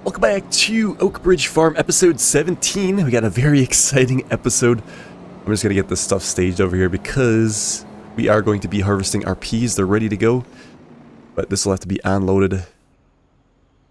Welcome back to Oak Bridge Farm, episode 17. We got a very exciting episode. I'm just going to get this stuff staged over here because we are going to be harvesting our peas. They're ready to go, but this will have to be unloaded,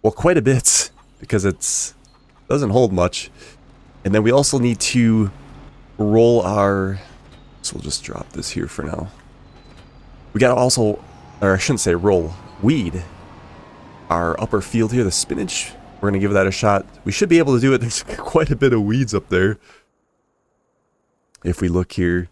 well, quite a bit because it doesn't hold much. And then we also need to roll our, so we'll just drop this here for now. We got to also, or I shouldn't say roll, weed our upper field here, the spinach. We're going to give that a shot. We should be able to do it. There's quite a bit of weeds up there. If we look here,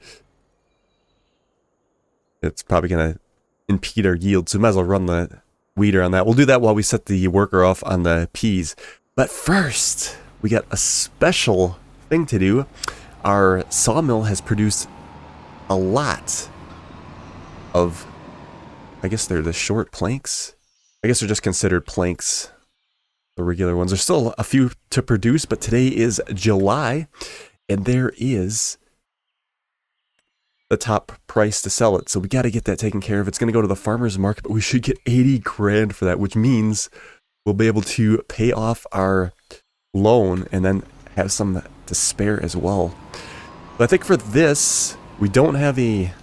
it's probably going to impede our yield, so we might as well run the weeder on that. We'll do that while we set the worker off on the peas. But first, we got a special thing to do. Our sawmill has produced a lot of, I guess they're the short planks. I guess they're just considered planks. The regular ones. There's still a few to produce, but today is July, and there is the top price to sell it. So we got to get that taken care of. It's going to go to the farmer's market, but we should get 80 grand for that, which means we'll be able to pay off our loan and then have some to spare as well. But I think for this, we don't have a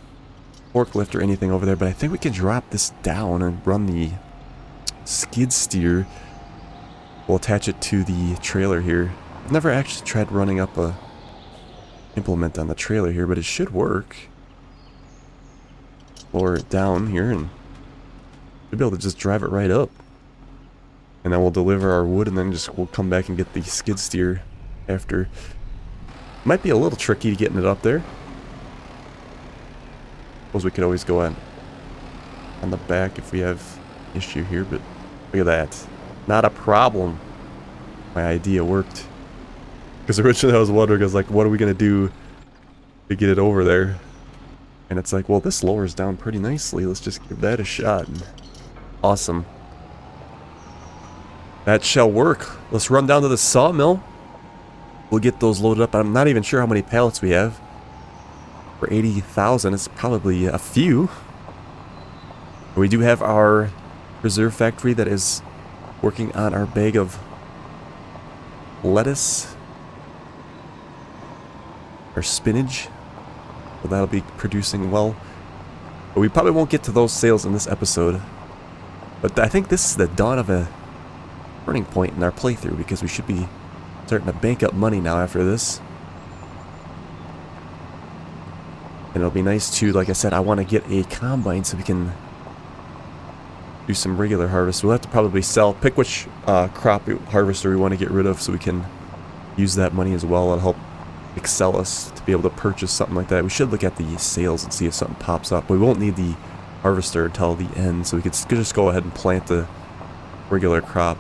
forklift or anything over there, but I think we can drop this down and run the skid steer. We'll attach it to the trailer here. I've never actually tried running up a implement on the trailer here, but it should work. Lower it down here and we'll be able to just drive it right up. And then we'll deliver our wood and then we'll come back and get the skid steer after. Might be a little tricky getting it up there. Suppose we could always go on the back if we have issue here, but look at that. Not a problem. My idea worked. Because originally I was wondering, I was like, what are we going to do to get it over there? And it's like, well, this lowers down pretty nicely. Let's just give that a shot. Awesome. That shall work. Let's run down to the sawmill. We'll get those loaded up. I'm not even sure how many pallets we have. For 80,000, it's probably a few. We do have our preserve factory that is working on our bag of lettuce or spinach, so that'll be producing well. But we probably won't get to those sales in this episode, but I think this is the dawn of a turning point in our playthrough because we should be starting to bank up money now after this. And it'll be nice too, like I said, I want to get a combine so we can do some regular harvest. We'll have to probably pick which crop harvester we want to get rid of so we can use that money as well. It'll help excel us to be able to purchase something like that. We should look at the sales and see if something pops up. But we won't need the harvester until the end, so we could just go ahead and plant the regular crop.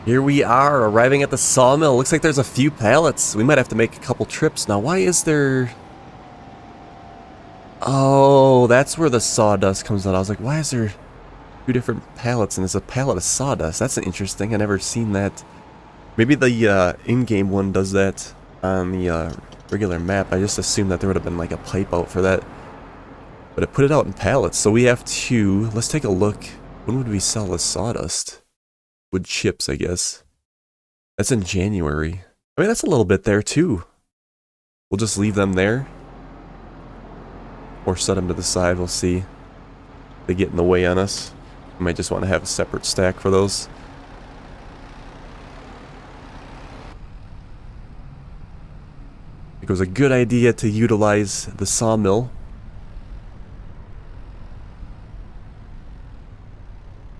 Here we are, arriving at the sawmill. Looks like there's a few pallets. We might have to make a couple trips. Now, why is there... Oh, that's where the sawdust comes out. I was like, why is there two different pallets and there's a pallet of sawdust? That's interesting. I never seen that. Maybe the in-game one does that on the regular map. I just assumed that there would have been like a pipe out for that. But it put it out in pallets. So we have to... Let's take a look. When would we sell the sawdust? Wood chips, I guess. That's in January. I mean, that's a little bit there too. We'll just leave them there. Or set them to the side, we'll see. They get in the way on us. We might just want to have a separate stack for those. It was a good idea to utilize the sawmill.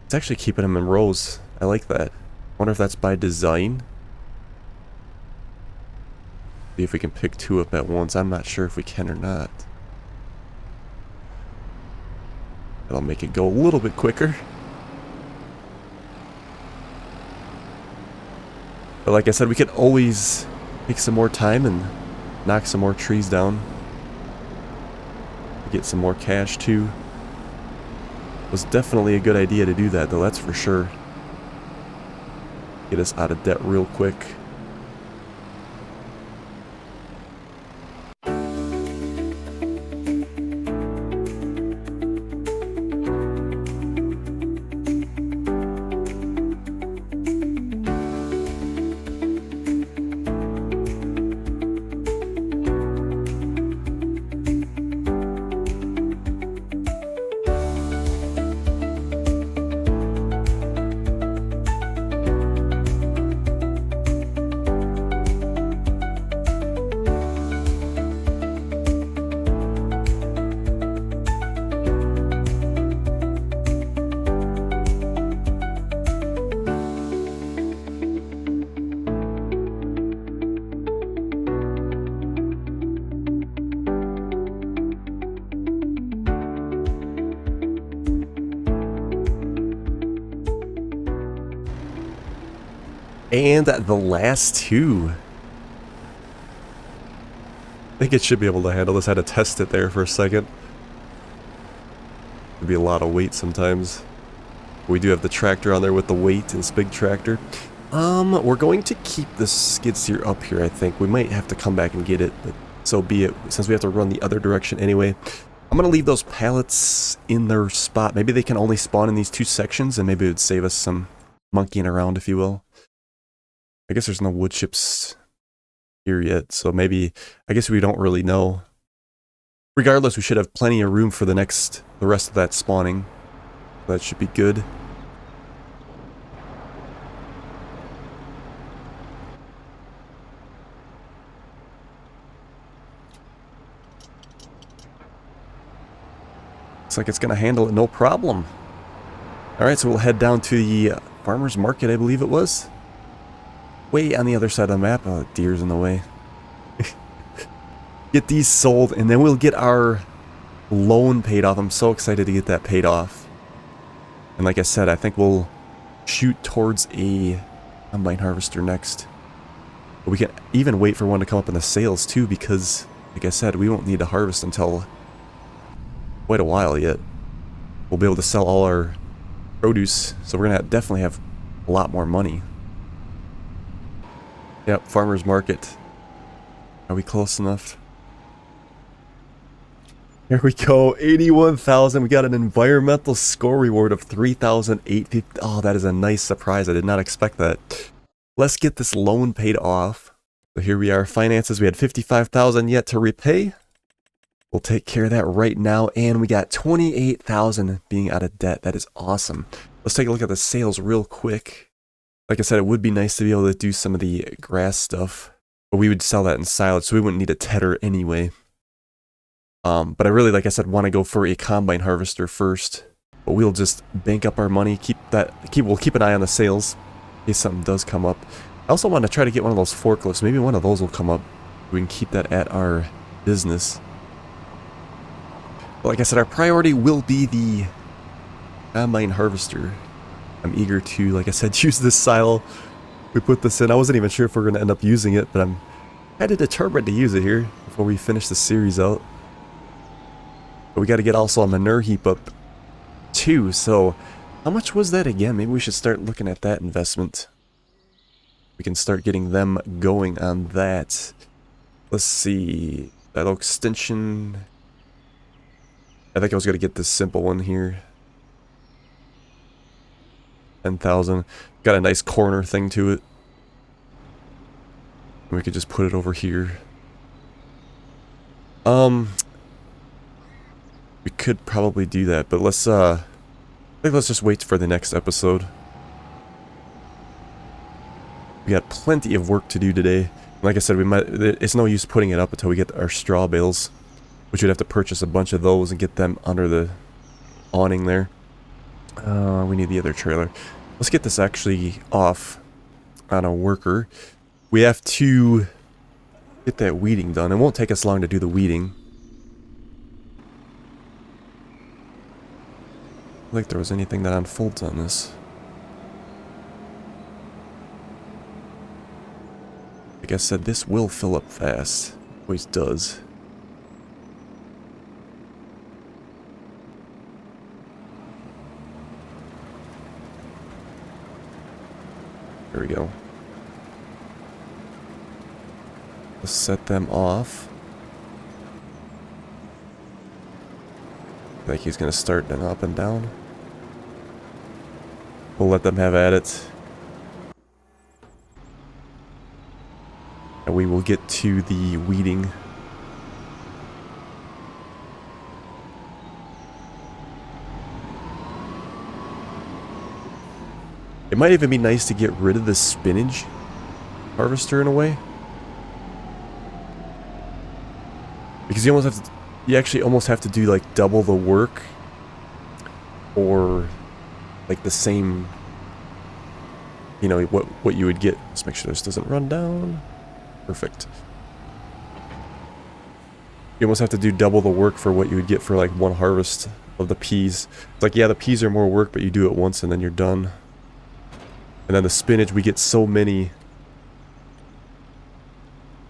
It's actually keeping them in rows. I like that. I wonder if that's by design. See if we can pick two up at once. I'm not sure if we can or not. That'll make it go a little bit quicker. But like I said, we could always take some more time and knock some more trees down. Get some more cash too. It was definitely a good idea to do that though, that's for sure. Get us out of debt real quick. And the last two. I think it should be able to handle this. I had to test it there for a second. It'd be a lot of weight sometimes. We do have the tractor on there with the weight, and this big tractor. We're going to keep the skid steer up here, I think. We might have to come back and get it, but so be it, since we have to run the other direction anyway. I'm going to leave those pallets in their spot. Maybe they can only spawn in these two sections, and maybe it would save us some monkeying around, if you will. I guess there's no wood chips here yet, so maybe, I guess we don't really know. Regardless, we should have plenty of room for the rest of that spawning. That should be good. Looks like it's going to handle it no problem. Alright, so we'll head down to the farmer's market, I believe it was. Way on the other side of the map. Oh, deer's in the way. Get these sold, and then we'll get our loan paid off. I'm so excited to get that paid off. And like I said, I think we'll shoot towards a combine harvester next. But we can even wait for one to come up in the sales too, because like I said, we won't need to harvest until quite a while yet. We'll be able to sell all our produce, so we're gonna definitely have a lot more money. Yep, farmer's market. Are we close enough? Here we go, 81,000. We got an environmental score reward of 3,850. Oh, that is a nice surprise. I did not expect that. Let's get this loan paid off. So here we are, finances. We had 55,000 yet to repay. We'll take care of that right now, and we got 28,000 being out of debt. That is awesome. Let's take a look at the sales real quick. Like I said, it would be nice to be able to do some of the grass stuff, but we would sell that in silage, so we wouldn't need a tedder anyway. But I really, like I said, want to go for a combine harvester first. But we'll just bank up our money, we'll keep an eye on the sales in case something does come up. I also want to try to get one of those forklifts. Maybe one of those will come up. We can keep that at our business. But like I said, our priority will be the combine harvester. I'm eager to, like I said, use this silo. We put this in. I wasn't even sure if we're going to end up using it, but I'm kind of determined to use it here before we finish the series out. But we got to get also a manure heap up too. So how much was that again? Maybe we should start looking at that investment. We can start getting them going on that. Let's see. That extension. I think I was going to get this simple one here. 10,000. Got a nice corner thing to it. We could just put it over here. We could probably do that, but let's I think let's just wait for the next episode. We got plenty of work to do today. Like I said, it's no use putting it up until we get our straw bales, which we'd have to purchase a bunch of those and get them under the awning there. We need the other trailer. Let's get this actually off on a worker. We have to get that weeding done. It won't take us long to do the weeding. I don't think there was anything that unfolds on this. Like I said, this will fill up fast. Always does. There we go. Let's set them off. I think he's going to start them up and down. We'll let them have at it. And we will get to the weeding. It might even be nice to get rid of the spinach harvester in a way. Because you actually almost have to do like double the work, or like the same, you know, what you would get. Let's make sure this doesn't run down. Perfect. You almost have to do double the work for what you would get for like one harvest of the peas. It's like, yeah, the peas are more work, but you do it once and then you're done. And then the spinach, we get so many.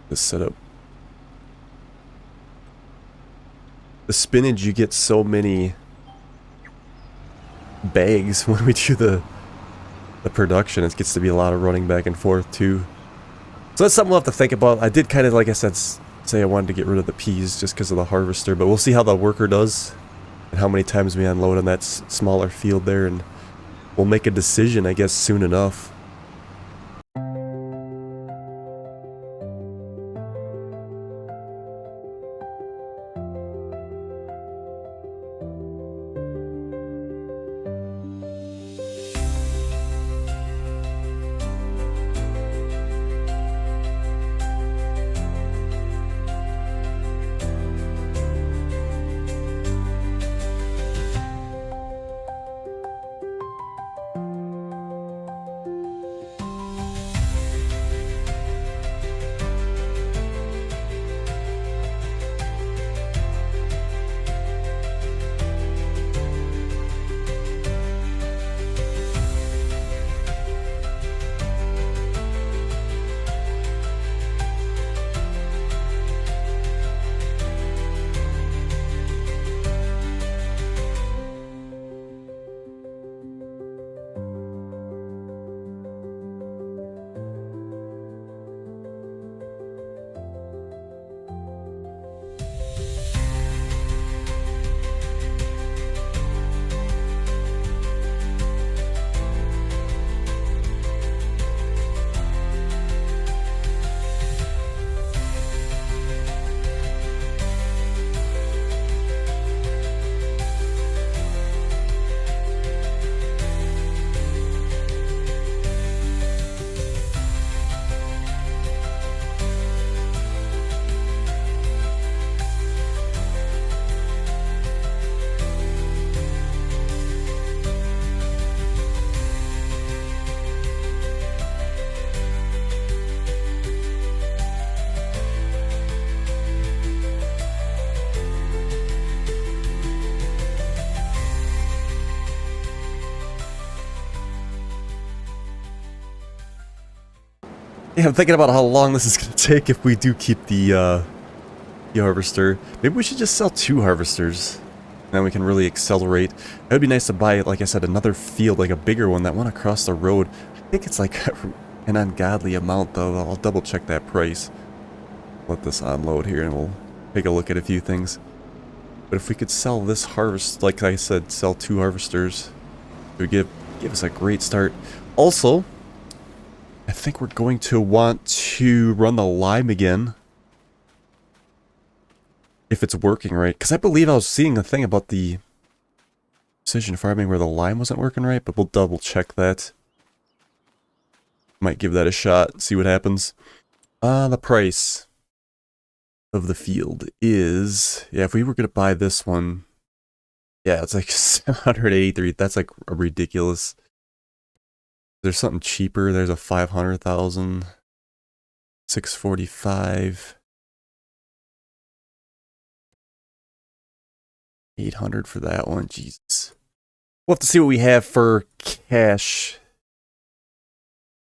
This setup. The spinach, you get so many bags when we do the production. It gets to be a lot of running back and forth too. So that's something we'll have to think about. I did kind of, like I said, say I wanted to get rid of the peas just because of the harvester, but we'll see how the worker does and how many times we unload on that smaller field there, and we'll make a decision, I guess, soon enough. Yeah, I'm thinking about how long this is going to take if we do keep the harvester. Maybe we should just sell 2 harvesters. And then we can really accelerate. It would be nice to buy, like I said, another field, like a bigger one, that one across the road. I think it's like an ungodly amount, though. I'll double check that price. Let this unload here and we'll take a look at a few things. But if we could sell this harvest, like I said, sell 2 harvesters, it would give us a great start. Also, I think we're going to want to run the lime again. If it's working right. Because I believe I was seeing a thing about the precision farming where the lime wasn't working right. But we'll double check that. Might give that a shot. See what happens. The price of the field is... Yeah, if we were going to buy this one... Yeah, it's like 783. That's like a ridiculous... There's something cheaper. There's a 500,000, 645, 800 for that one. Jesus. We'll have to see what we have for cash.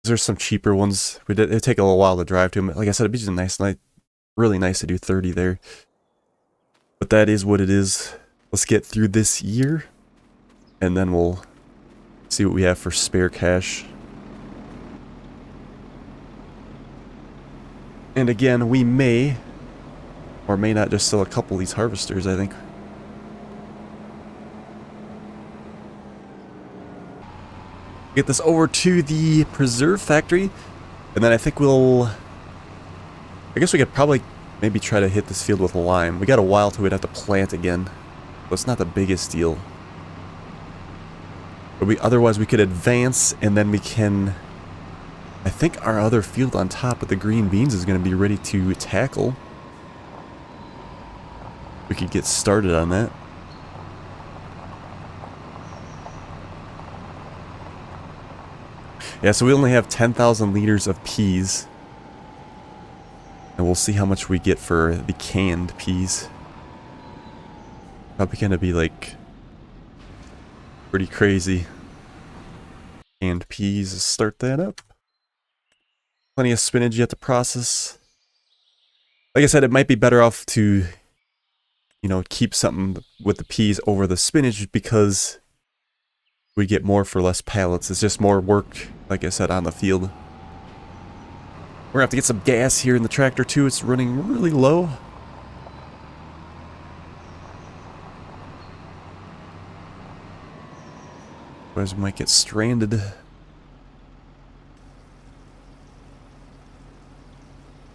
There's some cheaper ones. It'd take a little while to drive to them. Like I said, it'd be just a nice night. Really nice to do 30 there. But that is what it is. Let's get through this year, and then we'll see what we have for spare cash. And again, we may or may not just sell a couple of these harvesters, I think. Get this over to the preserve factory, and then I think we'll... I guess we could probably maybe try to hit this field with lime. We got a while till we'd have to plant again, so it's not the biggest deal. But otherwise we could advance, and then we can... I think our other field on top with the green beans is going to be ready to tackle. We could get started on that. Yeah, so we only have 10,000 liters of peas. And we'll see how much we get for the canned peas. Probably going to be like... pretty crazy. Canned peas, start that up. Plenty of spinach yet to process. Like I said, it might be better off to, you know, keep something with the peas over the spinach because we get more for less pallets. It's just more work, like I said, on the field. We're gonna have to get some gas here in the tractor too. It's running really low. Otherwise we might get stranded.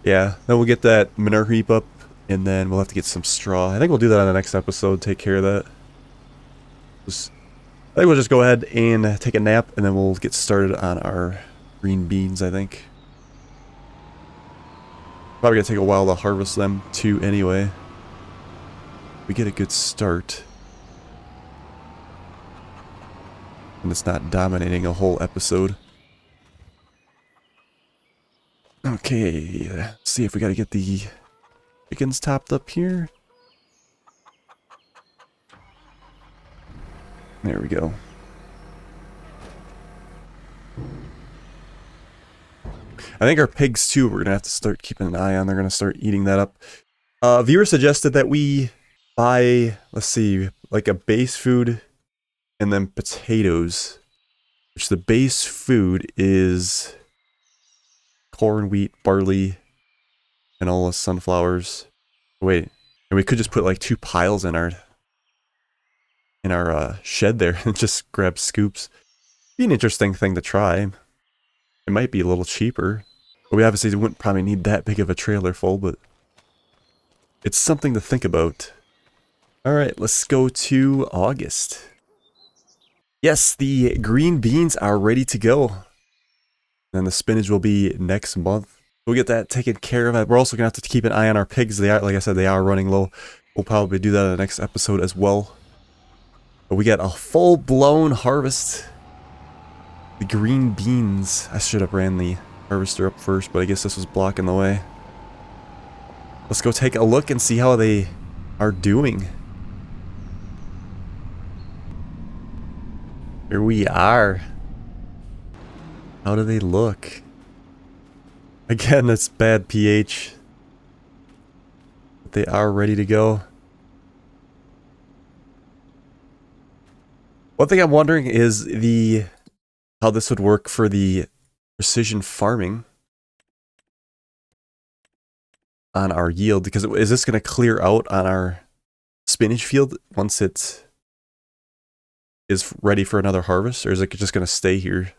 Yeah, then we'll get that manure heap up, and then we'll have to get some straw. I think we'll do that on the next episode, take care of that. I think we'll just go ahead and take a nap, and then we'll get started on our green beans, I think. Probably gonna take a while to harvest them too anyway. We get a good start. And it's not dominating a whole episode. Okay, let's see if we gotta get the chickens topped up here. There we go. I think our pigs too, we're gonna have to start keeping an eye on. They're gonna start eating that up. Viewer suggested that we buy, let's see, like a base food and then potatoes. Which the base food is corn, wheat, barley, and all the sunflowers. Wait, and we could just put like 2 piles in our shed there and just grab scoops. Be an interesting thing to try. It might be a little cheaper. We obviously wouldn't probably need that big of a trailer full, but it's something to think about. Alright, let's go to August. Yes, the green beans are ready to go. And the spinach will be next month. We'll get that taken care of. We're also going to have to keep an eye on our pigs. They are, like I said, they are running low. We'll probably do that in the next episode as well. But we got a full-blown harvest. The green beans. I should have ran the harvester up first, but I guess this was blocking the way. Let's go take a look and see how they are doing. Here we are. How do they look? Again, that's bad pH. But they are ready to go. One thing I'm wondering is how this would work for the precision farming on our yield, because is this going to clear out on our spinach field once it is ready for another harvest, or is it just going to stay here?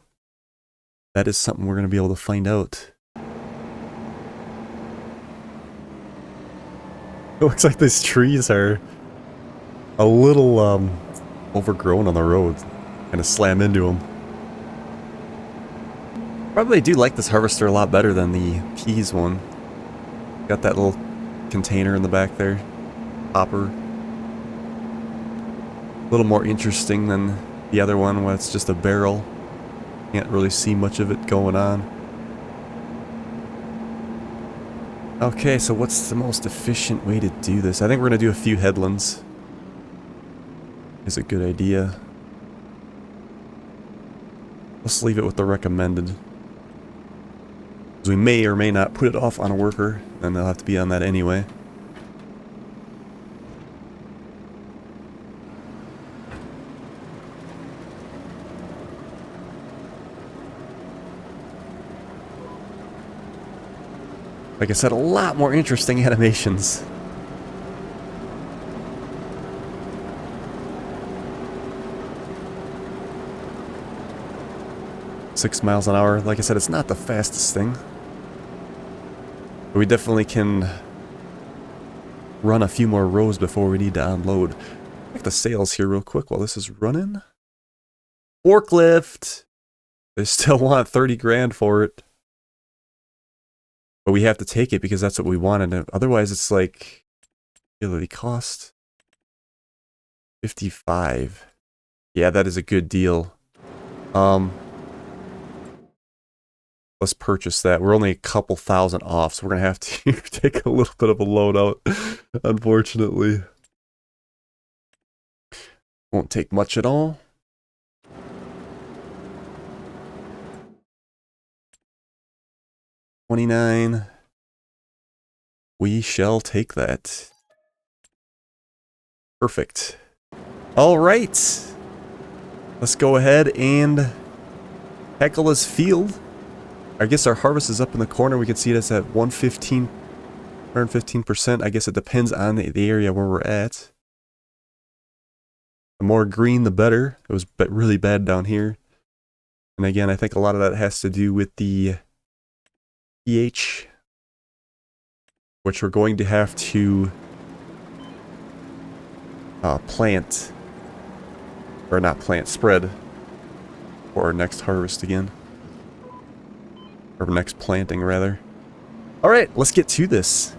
That is something we're going to be able to find out. It looks like these trees are a little overgrown on the road. Kind of slam into them. Probably do like this harvester a lot better than the peas one. Got that little container in the back there. Hopper. A little more interesting than the other one where it's just a barrel. Can't really see much of it going on. Okay, so what's the most efficient way to do this? I think we're going to do a few headlands. Is a good idea. Let's leave it with the recommended. Because we may or may not put it off on a worker, and they'll have to be on that anyway. Like I said, a lot more interesting animations. .6 miles an hour. Like I said, it's not the fastest thing. But we definitely can run a few more rows before we need to unload. Check the sales here real quick while this is running. Forklift! They still want 30 grand for it. But we have to take it because that's what we wanted. Otherwise, it's like utility cost 55. Yeah, that is a good deal. Let's purchase that. We're only a couple thousand off, so we're gonna have to take a little bit of a load out, unfortunately. Won't take much at all. 29. We shall take that. Perfect. All right. Let's go ahead and tackle this field. I guess our harvest is up in the corner. We can see it's at 115%. I guess it depends on the area where we're at. The more green, the better. It was really bad down here. And again, I think a lot of that has to do with the pH, which we're going to have to spread for our next harvest again. Or next planting, rather. Alright, let's get to this.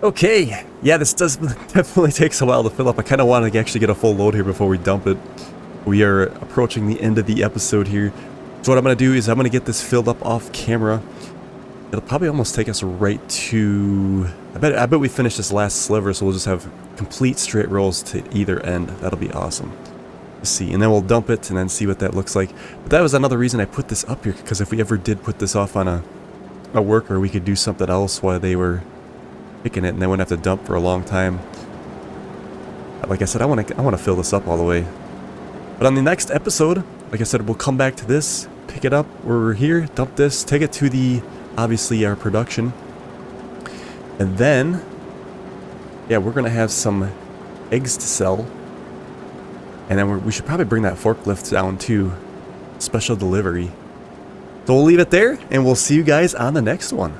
Okay, yeah, this does definitely takes a while to fill up. I kind of want to actually get a full load here before we dump it. We are approaching the end of the episode here. So what I'm going to do is I'm going to get this filled up off camera. It'll probably almost take us right to... I bet we finish this last sliver, so we'll just have complete straight rolls to either end. That'll be awesome. Let's see, and then we'll dump it and then see what that looks like. But that was another reason I put this up here, because if we ever did put this off on a worker, we could do something else while they were picking it, and they wouldn't have to dump for a long time. Like I said, I want to fill this up all the way. But on the next episode, like I said, we'll come back to this, pick it up where we're here, dump this, take it to the, obviously, our production. And then, yeah, we're going to have some eggs to sell. And then we should probably bring that forklift down too. Special delivery. So we'll leave it there, and we'll see you guys on the next one.